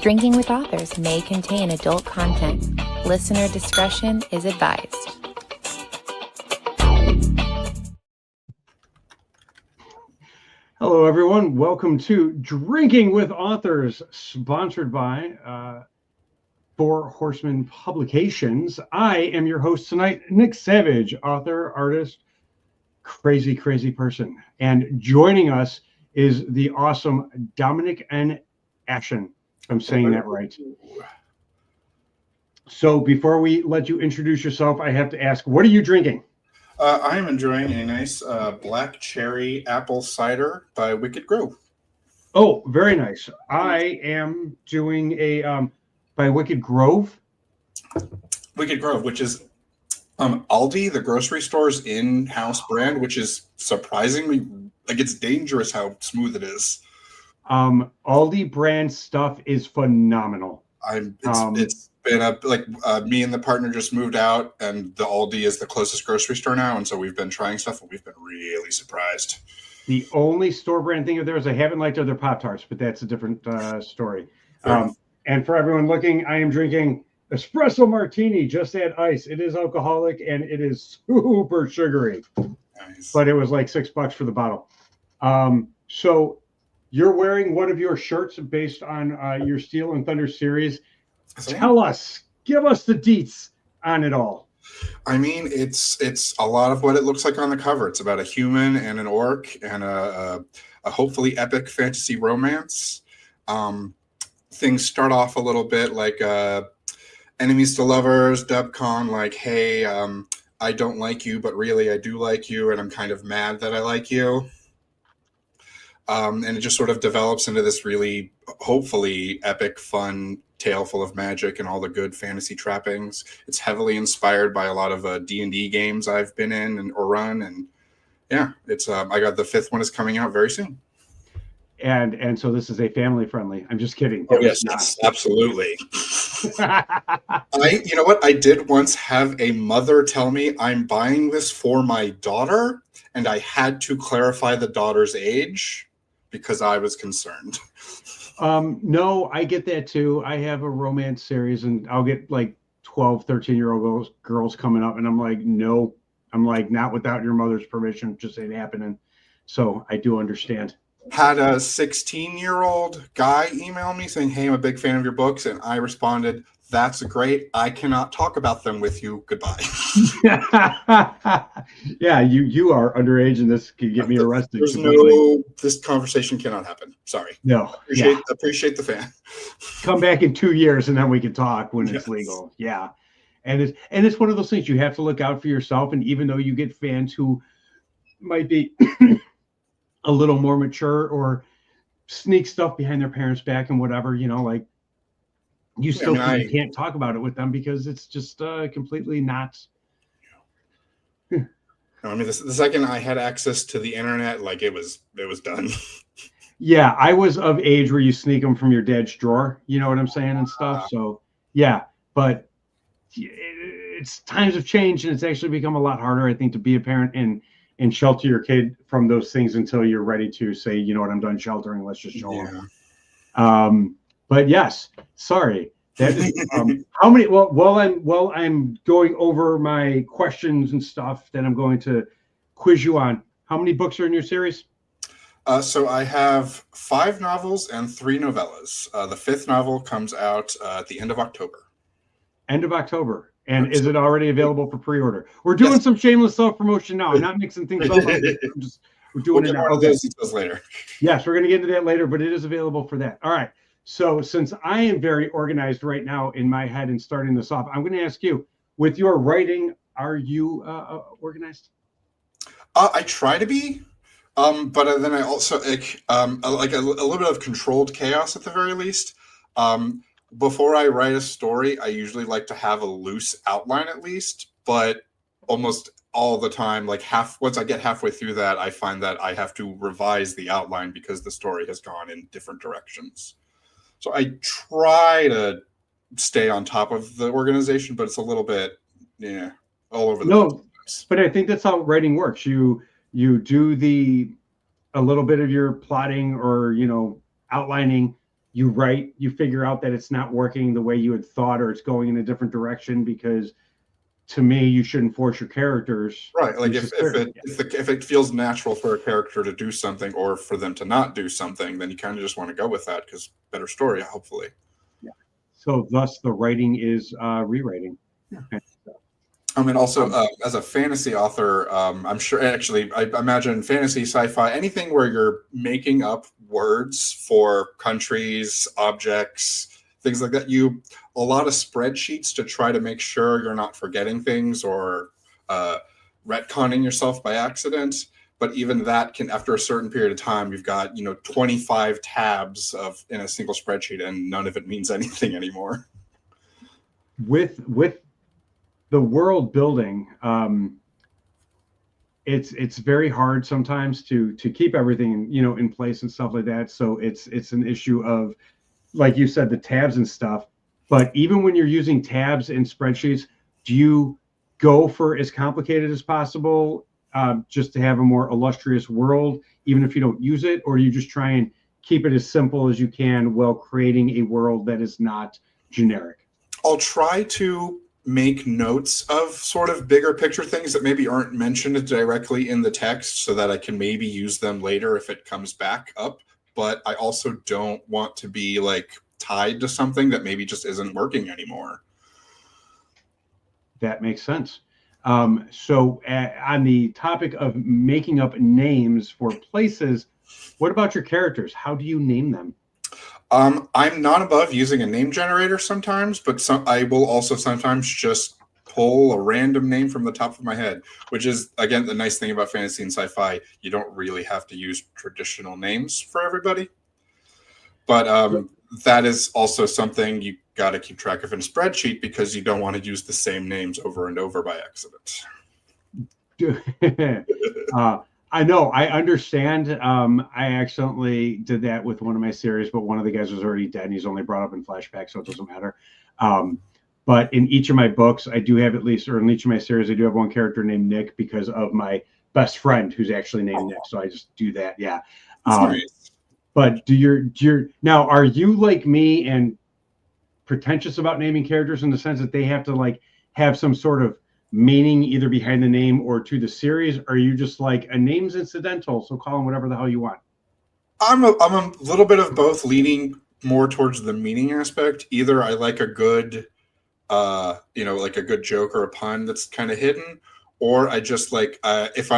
Drinking with Authors may contain adult content. Listener discretion is advised. Hello, everyone. Welcome to Drinking with Authors, sponsored by Four Horsemen Publications. I am your host tonight, Nick Savage, author, artist, crazy person. And joining us is the awesome Dominic N. Ashen. I'm saying that right. So before we let you introduce yourself, I have to ask, what are you drinking? I am enjoying a nice black cherry apple cider by Wicked Grove. Oh, very nice. I am doing a by Wicked Grove. Wicked Grove, which is Aldi, the grocery store's in-house brand, which is surprisingly, like, it's dangerous how smooth it is. Aldi brand stuff is phenomenal. It's been me and the partner just moved out, and the Aldi is the closest grocery store now, and so we've been trying stuff, and we've been really surprised. The only store brand thing of theirs I haven't liked are their Pop-Tarts, but that's a different story. And for everyone looking, I am drinking espresso martini, just add ice. It is alcoholic and it is super sugary. Nice. But it was like $6 for the bottle. So you're wearing one of your shirts based on your Steel and Thunder series. Tell us, give us the deets on it all. I mean, it's a lot of what it looks like on the cover. It's about a human and an orc and a hopefully epic fantasy romance. Things start off a little bit like enemies to lovers, Dubcon, like, hey, I don't like you, but really I do like you, and I'm kind of mad that I like you. And it just sort of develops into this really, hopefully, epic, fun tale full of magic and all the good fantasy trappings. It's heavily inspired by a lot of D&D games I've been in or run, and yeah, it's I got the 5th one is coming out very soon. And so this is a family friendly. I'm just kidding. Oh yes, absolutely. You know what? I did once have a mother tell me I'm buying this for my daughter, and I had to clarify the daughter's age because I was concerned. No, I get that too. I have a romance series, and I'll get like 12, 13-year-old girls coming up, and I'm like, no. I'm like, not without your mother's permission. Just ain't happening. So I do understand. Had a 16-year-old guy email me saying, hey, I'm a big fan of your books. And I responded, that's great. I cannot talk about them with you. Goodbye. Yeah, you are underage, and this could get me arrested. This conversation cannot happen. Sorry. No. Appreciate the fan. Come back in 2 years, and then we can talk when it's legal. Yeah. And it's one of those things you have to look out for yourself. And even though you get fans who might be a little more mature or sneak stuff behind their parents' back and whatever, like you still you can't talk about it with them because it's just completely not. No, I mean, the second I had access to the internet, like it was done. Yeah, I was of age where you sneak them from your dad's drawer, you know what I'm saying, and stuff. So yeah, but it's times have changed, and it's actually become a lot harder, I think, to be a parent and shelter your kid from those things until you're ready to say, you know what, I'm done sheltering. Let's just show them. But yes, sorry. That is, how many? Well, while I'm going over my questions and stuff that I'm going to quiz you on, how many books are in your series? So I have 5 novels and 3 novellas. The 5th novel comes out at the end of October. End of October. And is it already available for pre-order? We're doing some shameless self-promotion now. I'm not mixing things up. We're doing it now. We'll get those details later. Yes, we're going to get into that later, but it is available for that. All right. So since I am very organized right now in my head and starting this off, I'm going to ask you, with your writing, are you organized? I try to be, but then I also like a little bit of controlled chaos at the very least. Before I write a story, I usually like to have a loose outline at least, but almost all the time, like once I get halfway through that, I find that I have to revise the outline because the story has gone in different directions. So I try to stay on top of the organization, but it's a little bit, all over the place. But I think that's how writing works. You do a little bit of your plotting or, outlining, you write, you figure out that it's not working the way you had thought, or it's going in a different direction, because to me, you shouldn't force your characters. Right. Like if it feels natural for a character to do something or for them to not do something, then you kind of just want to go with that because better story, hopefully. Yeah. So thus the writing is rewriting. Yeah. And also as a fantasy author, I'm sure actually I imagine fantasy, sci-fi, anything where you're making up words for countries, objects, things like that. A lot of spreadsheets to try to make sure you're not forgetting things or retconning yourself by accident. But even that can, after a certain period of time, you've got 25 tabs in a single spreadsheet, and none of it means anything anymore. With the world building, it's very hard sometimes to keep everything in place and stuff like that. So it's an issue of, like you said, the tabs and stuff. But even when you're using tabs in spreadsheets, do you go for as complicated as possible, just to have a more illustrious world, even if you don't use it, or you just try and keep it as simple as you can while creating a world that is not generic? I'll try to make notes of sort of bigger picture things that maybe aren't mentioned directly in the text so that I can maybe use them later if it comes back up. But I also don't want to be like tied to something that maybe just isn't working anymore. That makes sense. So on the topic of making up names for places, what about your characters? How do you name them? I'm not above using a name generator sometimes, but I will also sometimes just pull a random name from the top of my head, which is, again, the nice thing about fantasy and sci-fi. You don't really have to use traditional names for everybody. But that is also something you got to keep track of in a spreadsheet because you don't want to use the same names over and over by accident. I know, I understand. I accidentally did that with one of my series, but one of the guys was already dead and he's only brought up in flashback, so it doesn't matter. But in each of my books, I do have at least, or in each of my series, I do have one character named Nick because of my best friend who's actually named Nick. So I just do that. Yeah. Nice. But now, are you like me and pretentious about naming characters in the sense that they have to like have some sort of meaning either behind the name or to the series? Or are you just like, a name's incidental, so call them whatever the hell you want? I'm a little bit of both, leaning more towards the meaning aspect. Either I like a good, like a good joke or a pun that's kind of hidden, or I just like if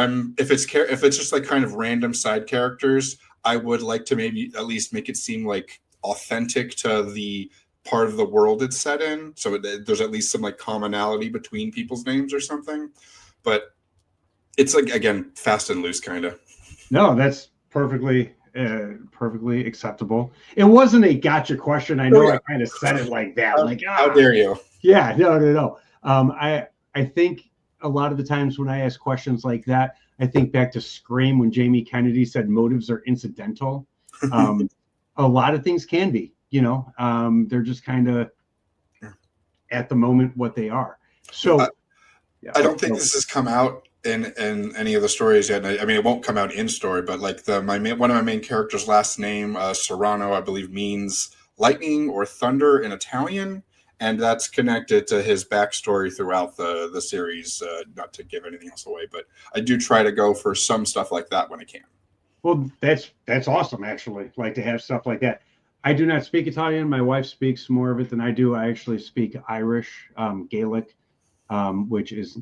it's just like kind of random side characters, I would like to maybe at least make it seem like authentic to the part of the world it's set in, so there's at least some like commonality between people's names or something. But it's like, again, fast and loose kind of. No, that's perfectly acceptable. It wasn't a gotcha question. I know. I kind of said it like that. How dare you? Yeah, no. I think a lot of the times when I ask questions like that, I think back to Scream when Jamie Kennedy said motives are incidental. A lot of things can be, they're just kind of at the moment what they are. So I don't think this has come out in any of the stories yet. I mean, it won't come out in story, but like one of my main characters' last name, Serrano, I believe, means lightning or thunder in Italian. And that's connected to his backstory throughout the series. Not to give anything else away, but I do try to go for some stuff like that when I can. Well, that's awesome, actually. Like to have stuff like that. I do not speak Italian. My wife speaks more of it than I do. I actually speak Irish, Gaelic, which is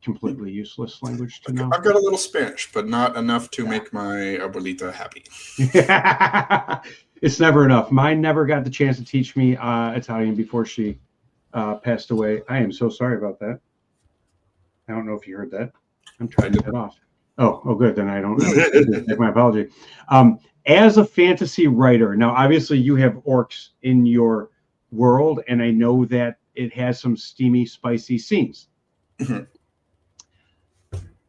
completely useless language to know. I've got a little Spanish, but not enough to make my abuelita happy. It's never enough. Mine never got the chance to teach me Italian before she passed away. I am so sorry about that. I don't know if you heard that. I'm trying to get off. Oh, good. Then I don't take my apology. As a fantasy writer, now obviously you have orcs in your world, and I know that it has some steamy, spicy scenes. Mm-hmm.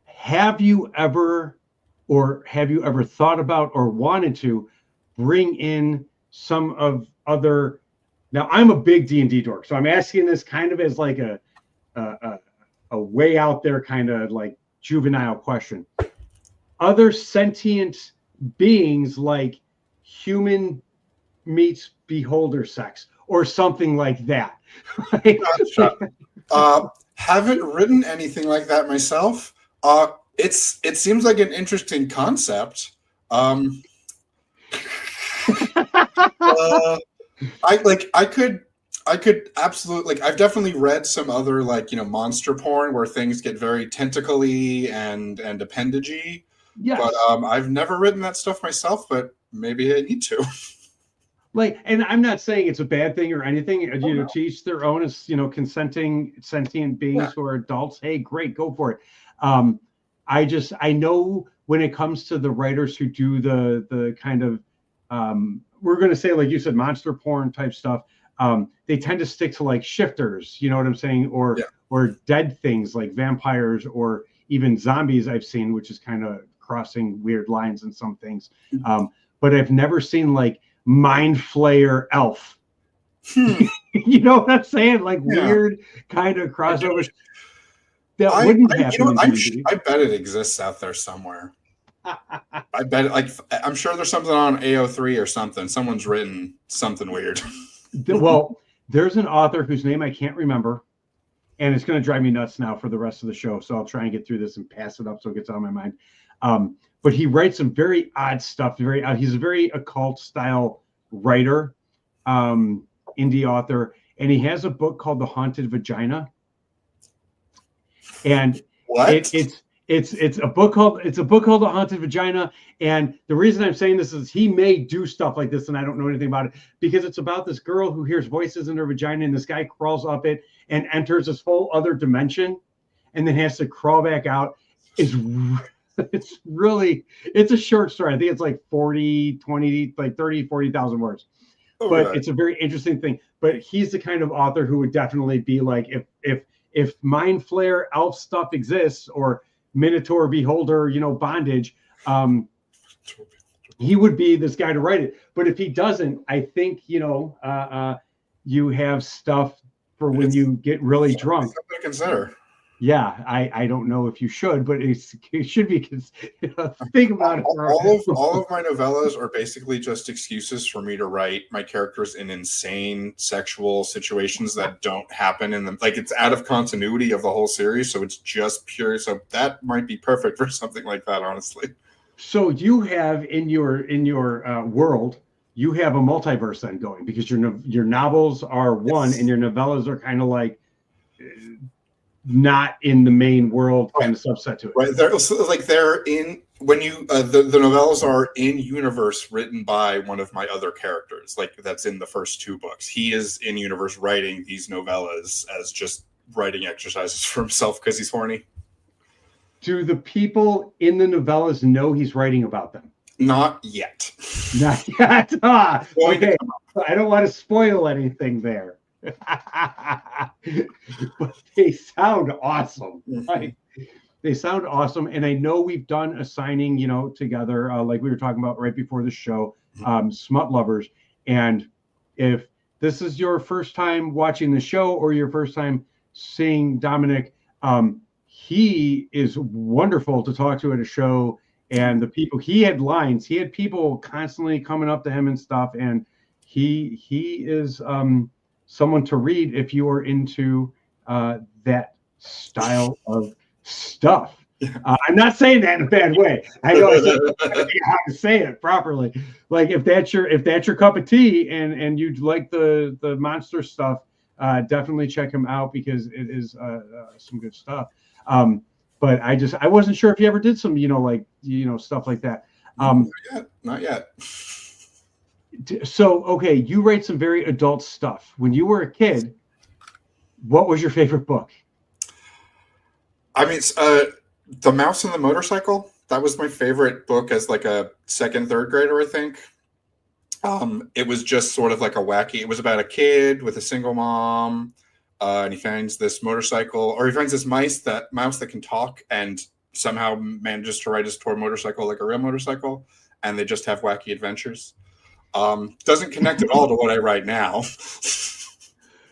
Have you ever thought about or wanted to bring in some of other? Now, I'm a big D&D dork, so I'm asking this kind of as like a way out there kind of like juvenile question. Other sentient beings like human meets beholder sex or something like that. Like, Gotcha. Haven't written anything like that myself. It seems like an interesting concept. I could absolutely, like, I've definitely read some other, like, monster porn where things get very tentacly and appendagey. yes. But I've never written that stuff myself, but maybe I need to. Like, and I'm not saying it's a bad thing or anything. No. To each their own, as consenting sentient beings who are adults. Hey, great, go for it. I know when it comes to the writers who do the kind of we're going to say, like you said, monster porn type stuff. They tend to stick to like shifters. You know what I'm saying? Or dead things like vampires or even zombies. I've seen, which is kind of crossing weird lines in some things. But I've never seen like mind flayer elf. You know what I'm saying? Like weird kind of crossovers. That wouldn't happen. I bet it exists out there somewhere. I bet it, like, I'm sure there's something on AO3 or something. Someone's written something weird. Well, there's an author whose name I can't remember, and it's going to drive me nuts now for the rest of the show. So I'll try and get through this and pass it up so it gets out of my mind. But he writes some very odd stuff. He's a very occult style writer, indie author, and he has a book called The Haunted Vagina. And what? It's a book called The Haunted Vagina. And the reason I'm saying this is he may do stuff like this, and I don't know anything about it, because it's about this girl who hears voices in her vagina, and this guy crawls up it and enters this whole other dimension, and then has to crawl back out. It's a short story. I think it's like 40,000 words. But it's a very interesting thing. But he's the kind of author who would definitely be like, if mind flare elf stuff exists, or Minotaur beholder, bondage, he would be this guy to write it. But if he doesn't, I think you have stuff for when you get really drunk. Something to consider. Yeah, I don't know if you should, but it should be. Think about it. All of my novellas are basically just excuses for me to write my characters in insane sexual situations that don't happen in them. Like, it's out of continuity of the whole series, so it's just pure. So that might be perfect for something like that, honestly. So you have in your world, you have a multiverse then going, because your novels are one, and your novellas are kind of like not in the main world, kind of subset to it. Right. They're in, when you the novellas are in universe written by one of my other characters. Like, that's in the first two books. He is in universe writing these novellas as just writing exercises for himself because he's horny. Do the people in the novellas know he's writing about them? Not yet. Not yet. Okay. I don't want to spoil anything there. But they sound awesome. Right? They sound awesome. And I know we've done a signing, together, like we were talking about right before the show, Smut Lovers. And if this is your first time watching the show or your first time seeing Dominic, he is wonderful to talk to at a show. And the people, he had lines, he had people constantly coming up to him and stuff. And he is someone to read if you are into that style of stuff. I'm not saying that in a bad way. I know I how to say it properly. Like, if that's your cup of tea and you'd like the monster stuff, definitely check him out, because it is some good stuff. But I wasn't sure if you ever did some stuff like that. Not yet. So, okay, you write some very adult stuff. When you were a kid, what was your favorite book? I mean, The Mouse and the Motorcycle. That was my favorite book as like a second, third grader, I think. It was just sort of like a wacky. It was about a kid with a single mom, and he finds this motorcycle, or he finds this mouse that can talk, and somehow manages to ride his toy motorcycle like a real motorcycle, and they just have wacky adventures. Doesn't connect at all to what I write now.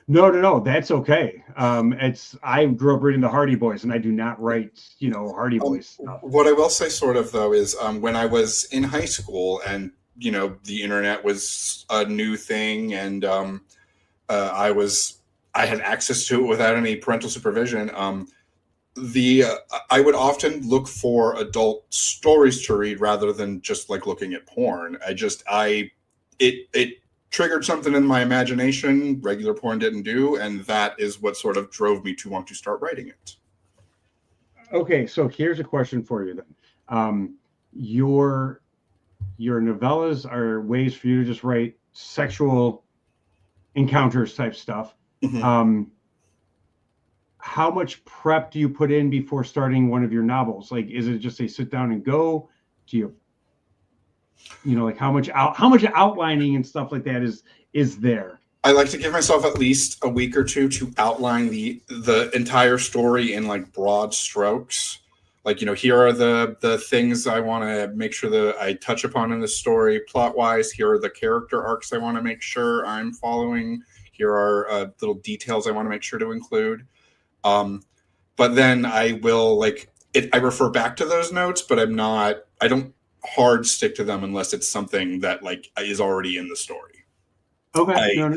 No, that's okay. I grew up reading the Hardy Boys, and I do not write, Hardy Boys stuff. What I will say, sort of though, is when I was in high school and the internet was a new thing, and I had access to it without any parental supervision. I would often look for adult stories to read rather than just like looking at porn. It triggered something in my imagination regular porn didn't do, and that is what sort of drove me to want to start writing it. Okay, so here's a question for you then. Your novellas are ways for you to just write sexual encounters type stuff. Mm-hmm. How much prep do you put in before starting one of your novels? Like, is it just a sit down and go? Do you like how much outlining and stuff like that is there? I like to give myself at least a week or two to outline the entire story in like broad strokes. Like, here are the things I want to make sure that I touch upon in the story plot wise. Here are the character arcs I want to make sure I'm following. Here are little details I want to make sure to include. But then I will I refer back to those notes, but I don't hard stick to them unless it's something that like is already in the story. Okay.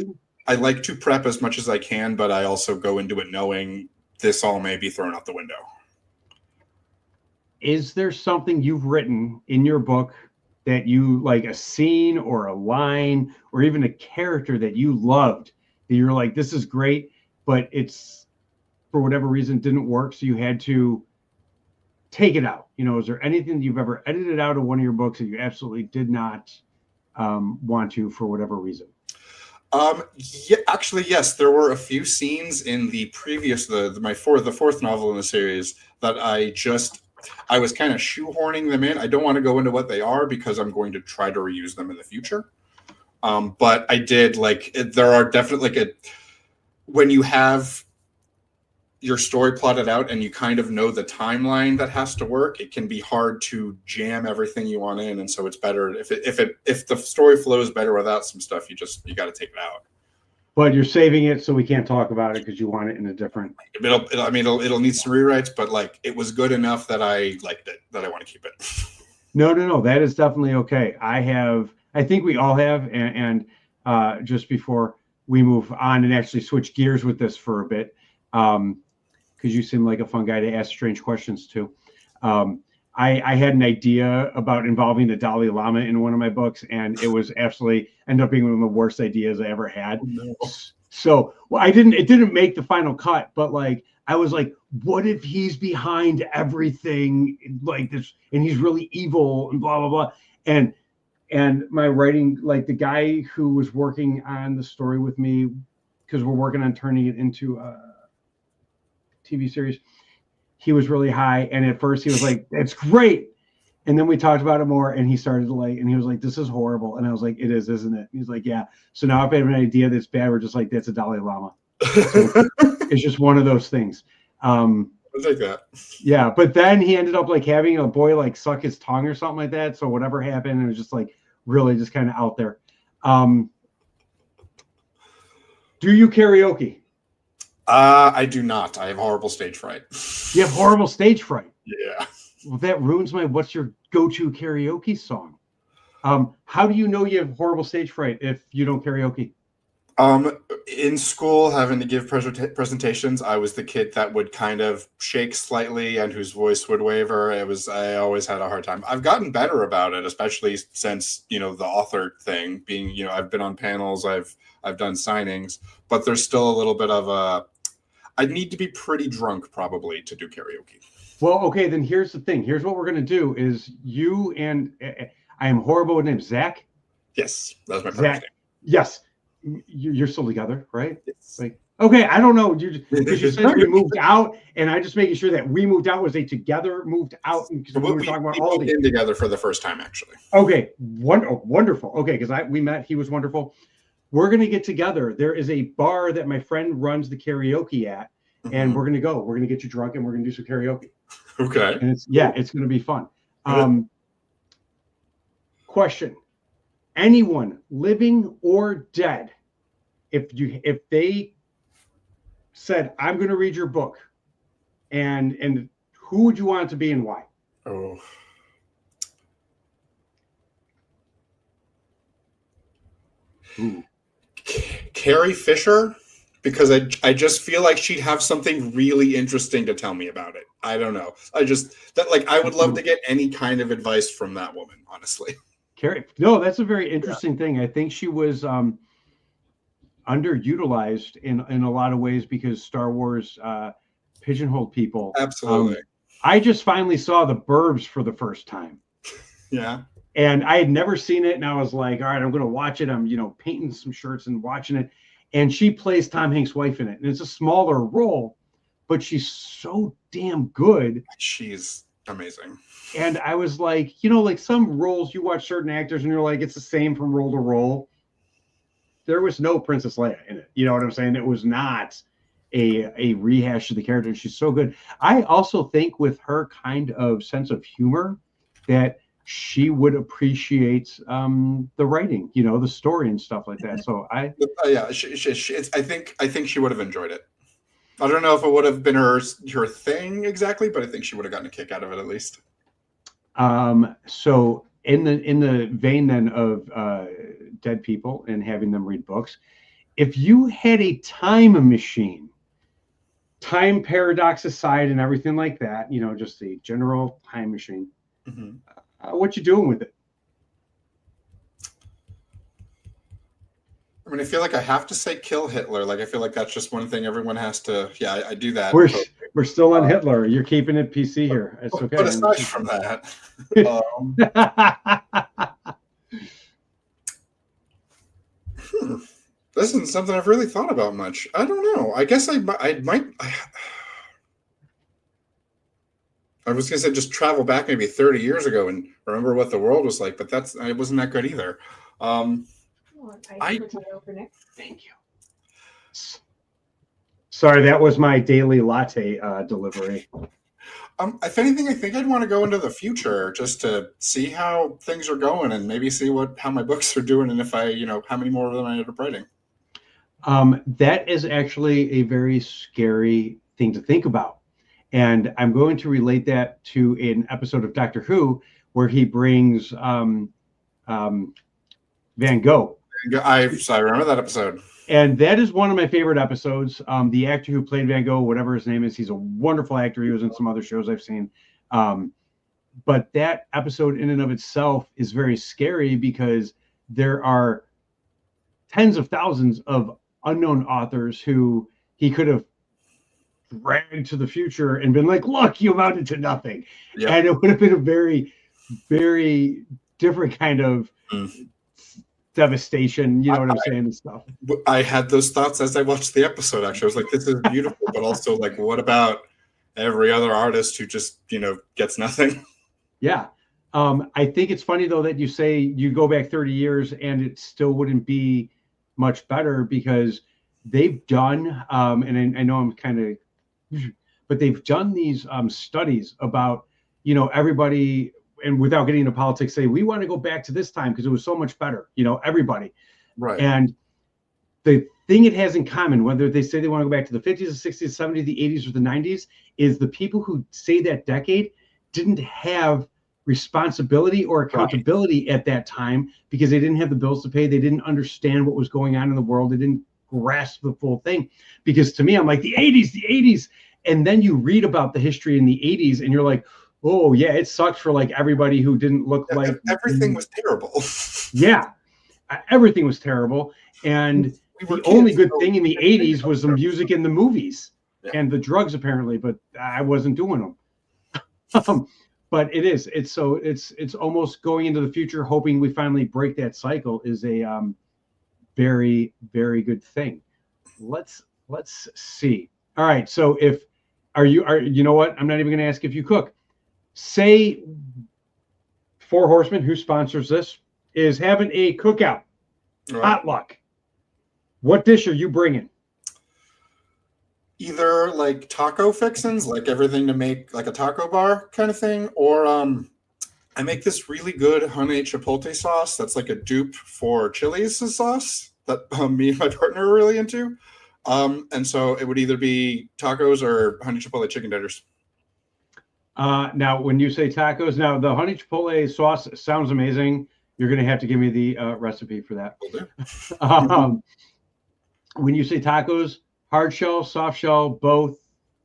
I like to prep as much as I can, but I also go into it knowing this all may be thrown out the window. Is there something you've written in your book that you like, a scene or a line or even a character that you loved, that you're like, this is great, but it's for whatever reason didn't work, so you had to take it out? Is there anything you've ever edited out of one of your books that you absolutely did not want to for whatever reason? Yeah, actually, yes. There were a few scenes in the previous, the fourth novel in the series that I was kind of shoehorning them in. I don't want to go into what they are because I'm going to try to reuse them in the future. But I did there are definitely when you have your story plotted out and you kind of know the timeline that has to work, it can be hard to jam everything you want in. And so it's better if the story flows better without some stuff, you got to take it out. But you're saving it so we can't talk about it because you want it in a different. It'll need some rewrites, but it was good enough that I liked it, that I want to keep it. No, that is definitely okay. I think we all have, and just before we move on and actually switch gears with this for a bit, because you seem like a fun guy to ask strange questions to. I had an idea about involving the Dalai Lama in one of my books, and it was absolutely ended up being one of the worst ideas I ever had. Oh, no. So it didn't make the final cut, but I was like, what if he's behind everything like this, and he's really evil and blah, blah, blah. And my writing, the guy who was working on the story with me, because we're working on turning it into a TV series, he was really high, and at first he was like, "It's great," and then we talked about it more, and he started to and he was like, "This is horrible," and I was like, "It is, isn't it?" He's like, "Yeah." So now if I have an idea that's bad, we're just like, "That's a Dalai Lama." So it's just one of those things. I'll take that. Yeah, but then he ended up having a boy suck his tongue or something like that. So whatever happened, it was just really just kind of out there. Do you karaoke? I do not. I have horrible stage fright. You have horrible stage fright? Yeah. Well, that ruins what's your go-to karaoke song? How do you know you have horrible stage fright if you don't karaoke? In school, having to give presentations, I was the kid that would kind of shake slightly and whose voice would waver. I always had a hard time. I've gotten better about it, especially since, the author thing being, I've been on panels, I've done signings, but there's still a little bit of I'd need to be pretty drunk probably to do karaoke. Well, okay, then here's the thing. Here's what we're going to do is you and I am horrible with names. Zach? Yes, that's my perfect name. Yes. You're still together, right? Yes. Okay, I don't know. You said we moved out, and I just making sure that we moved out was a together moved out because we were talking about all moved in together for the first time, actually. Okay, wonderful. Okay, because we met. He was wonderful. We're going to get together. There is a bar that my friend runs the karaoke at, and we're going to go. We're going to get you drunk, and we're going to do some karaoke. Okay. And it's going to be fun. Question: anyone, living or dead, if they said, "I'm going to read your book," and who would you want it to be and why? Oh. Ooh. Carrie Fisher, because I just feel like she'd have something really interesting to tell me about it. I don't know. I would love to get any kind of advice from that woman, honestly. Carrie, no, that's a very interesting thing. I think she was underutilized in a lot of ways because Star Wars pigeonholed people. Absolutely. I just finally saw The Burbs for the first time. Yeah. And I had never seen it, and I was like, all right, I'm going to watch it. I'm, painting some shirts and watching it. And she plays Tom Hanks' wife in it. And it's a smaller role, but she's so damn good. She's amazing. And I was like, like some roles, you watch certain actors and you're like, it's the same from role to role. There was no Princess Leia in it. You know what I'm saying? It was not a rehash of the character. And she's so good. I also think with her kind of sense of humor that she would appreciate the writing, the story and stuff like that. So I think she would have enjoyed it. I don't know if it would have been her thing exactly, but I think she would have gotten a kick out of it at least. So in the vein then of dead people and having them read books, if you had a time machine, time paradox aside and everything like that, just the general time machine, mm-hmm. What you doing with it? I mean, I feel like I have to say kill Hitler. Like, I feel like that's just one thing everyone has to. Yeah, I do that. We're still on Hitler. You're keeping it PC here. It's okay. But aside from that, this isn't something I've really thought about much. I don't know. I guess I might. I was going to say just travel back maybe 30 years ago and remember what the world was like, but it wasn't that good either. Thank you. Sorry, that was my daily latte delivery. If anything, I think I'd want to go into the future just to see how things are going and maybe see how my books are doing and if how many more of them I ended up writing. That is actually a very scary thing to think about. And I'm going to relate that to an episode of Doctor Who where he brings Van Gogh. I remember that episode. And that is one of my favorite episodes. The actor who played Van Gogh, whatever his name is, he's a wonderful actor. He was in some other shows I've seen. But that episode in and of itself is very scary because there are tens of thousands of unknown authors who he could have dragged to the future and been like, look, you amounted to nothing. Yep. And it would have been a very, very different kind of devastation, you know what I'm saying, and stuff. I had those thoughts as I watched the episode, actually. I was like, this is beautiful, but also like, what about every other artist who just, gets nothing? Yeah. I think it's funny, though, that you say you go back 30 years and it still wouldn't be much better because they've done, and I know I'm kind of, but they've done these studies about, everybody, and without getting into politics, say, we want to go back to this time because it was so much better, everybody. Right. And the thing it has in common, whether they say they want to go back to the 50s, the 60s, 70s, the 80s, or the 90s, is the people who say that decade didn't have responsibility or accountability at that time because they didn't have the bills to pay. They didn't understand what was going on in the world. They didn't grasp the full thing. Because to me, I'm like, the 80s. And then you read about the history in the 80s and you're like, oh, yeah, it sucked for like everybody who didn't look like everything was terrible. Yeah, everything was terrible. And the only good thing in the 80s was the music and the movies and the drugs, apparently, but I wasn't doing them. But it's almost going into the future, hoping we finally break that cycle is a very, very good thing. Let's see. All right. So you know what? I'm not even going to ask if you cook. Say Four Horsemen, who sponsors this, is having a cookout, potluck. What dish are you bringing? Either like taco fixins, like everything to make like a taco bar kind of thing, or I make this really good honey chipotle sauce that's like a dupe for Chili's sauce that me and my partner are really into. And so it would either be tacos or honey chipotle chicken tenders. Now, when you say tacos, now the honey chipotle sauce sounds amazing. You're going to have to give me the recipe for that. Will do. When you say tacos, hard shell, soft shell, both,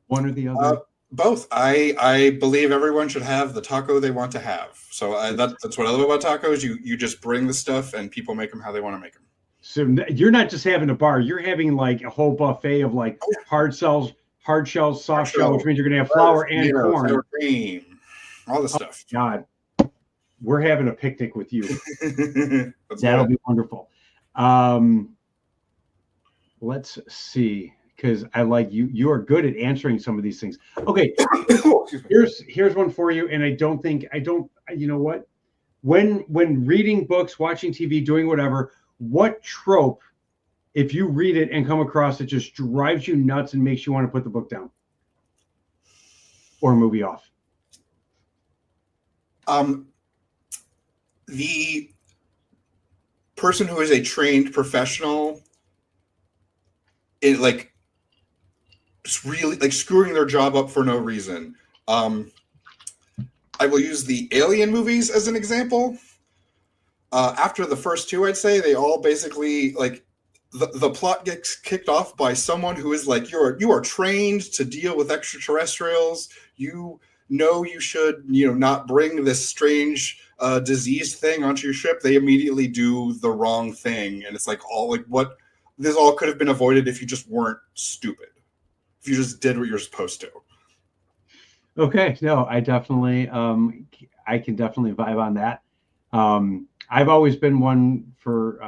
one or the other? Both. I believe everyone should have the taco they want to have. So that's what I love about tacos. You just bring the stuff and people make them how they want to make them. So you're not just having a bar. You're having like a whole buffet of like hard shells, soft shell, which means you're going to have flour and corn. Sour cream, all the stuff. God, we're having a picnic with you. That'll be wonderful. Let's see, because I like you. You are good at answering some of these things. Okay, here's one for you, and I don't. You know what? When reading books, watching TV, doing whatever, what trope, if you read it and come across it, just drives you nuts and makes you want to put the book down or movie off? The person who is a trained professional, it's really like screwing their job up for no reason. I will use the Alien movies as an example. After the first two, I'd say they all basically like the plot gets kicked off by someone who is like, you are trained to deal with extraterrestrials. You know you should not bring this strange diseased thing onto your ship. They immediately do the wrong thing, and it's like what this all could have been avoided if you just weren't stupid. If you just did what you're supposed to. Okay, no, I definitely, I can definitely vibe on that. I've always been one for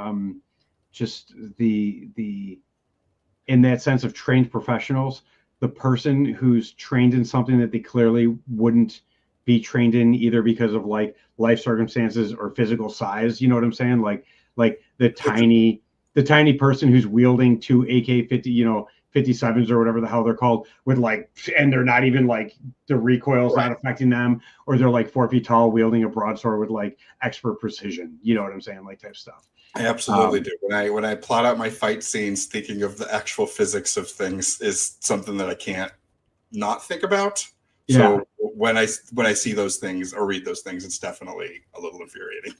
just the in that sense of trained professionals, the person who's trained in something that they clearly wouldn't be trained in either because of like life circumstances or physical size. You know what I'm saying? Like the tiny person who's wielding two AK-50, 57s or whatever the hell they're called with and they're not even like the recoil's not affecting them, or they're like 4 feet tall wielding a broadsword with like expert precision. You know what I'm saying? Like type stuff. I absolutely do. When I plot out my fight scenes, thinking of the actual physics of things is something that I can't not think about. So when I see those things or read those things, it's definitely a little infuriating.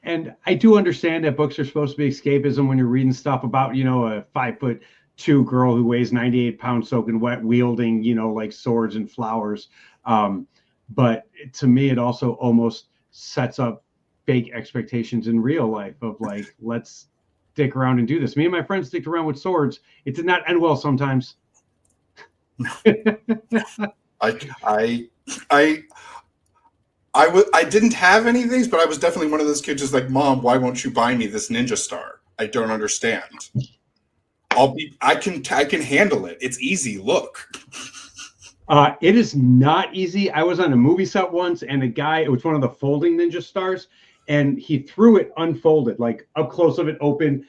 And I do understand that books are supposed to be escapism when you're reading stuff about, a 5'2" girl who weighs 98 pounds soaking wet, wielding, like swords and flowers. But to me, it also almost sets up fake expectations in real life of like, let's stick around and do this. Me and my friends sticked around with swords. It did not end well sometimes. I didn't have any of these, but I was definitely one of those kids who's like, Mom, why won't you buy me this ninja star? I don't understand. I can handle it. It's easy. Look. It is not easy. I was on a movie set once, and a guy, it was one of the folding ninja stars, and he threw it unfolded, like up close of it open.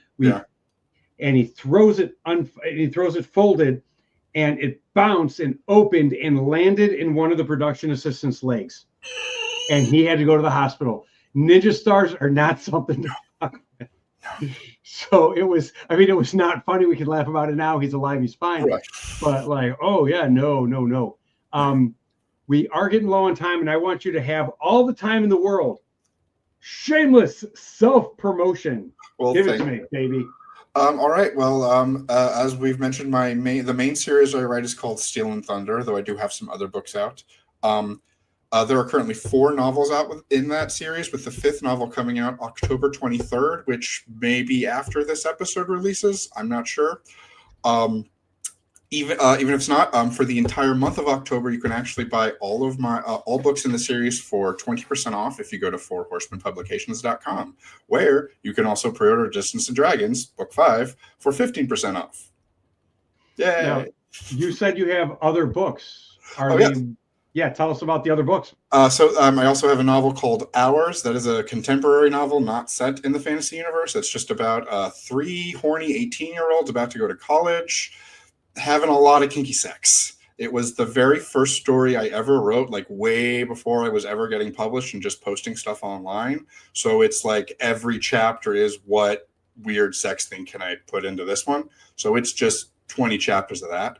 And he throws it folded, and it bounced and opened and landed in one of the production assistant's legs. And he had to go to the hospital. Ninja stars are not something to talk about. So it was not funny. We can laugh about it now. He's alive. He's fine. Right. But like, oh yeah, no. We are getting low on time, and I want you to have all the time in the world. Shameless self-promotion. Well, give it to me, baby. All right. Well, as we've mentioned, the main series I write is called Steel and Thunder, though I do have some other books out. There are currently 4 novels out in that series, with the 5th novel coming out October 23rd, which may be after this episode releases. I'm not sure. Even if it's not, for the entire month of October, you can actually buy all of my all books in the series for 20% off if you go to fourhorsemanpublications.com, where you can also pre-order Distance of Dragons, Book 5, for 15% off. Yay! Now, you said you have other books. Yeah, tell us about the other books. I also have a novel called Hours. That is a contemporary novel not set in the fantasy universe. It's just about 3 horny 18-year-olds about to go to college, having a lot of kinky sex. It was the very first story I ever wrote, like way before I was ever getting published and just posting stuff online. So it's like every chapter is what weird sex thing can I put into this one. So it's just 20 chapters of that.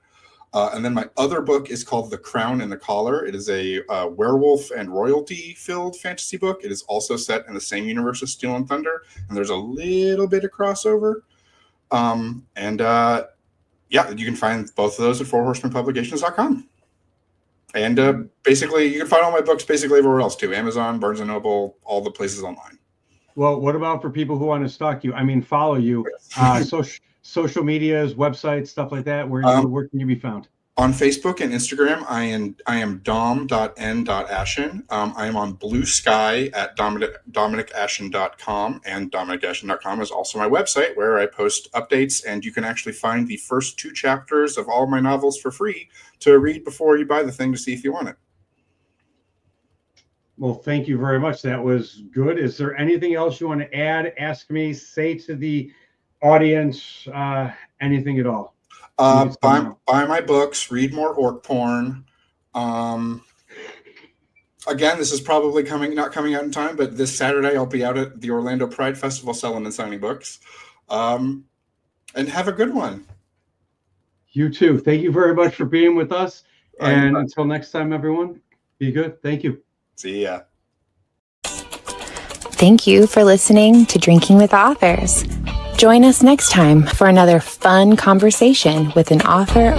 And then my other book is called The Crown and the Collar. It is a werewolf and royalty-filled fantasy book. It is also set in the same universe as Steel and Thunder, and there's a little bit of crossover. Yeah, you can find both of those at fourhorsemanpublications.com. And basically, you can find all my books basically everywhere else too. Amazon, Barnes & Noble, all the places online. Well, what about for people who want to stalk you? I mean, follow you, social medias, websites, stuff like that. Where can you be found? On Facebook and Instagram, I am dom.n.ashen. I am on Blue Sky at dominicashen.com, and dominicashen.com is also my website where I post updates, and you can actually find the first 2 chapters of all my novels for free to read before you buy the thing to see if you want it. Well, thank you very much. That was good. Is there anything else you want to add, ask me, say to the audience, anything at all? Buy my books, read more orc porn. Again, this is probably not coming out in time, but this Saturday I'll be out at the Orlando Pride Festival selling and signing books. And have a good one. You too. Thank you very much for being with us. And until next time, everyone, be good. Thank you. See ya. Thank you for listening to Drinking with Authors. Join us next time for another fun conversation with an author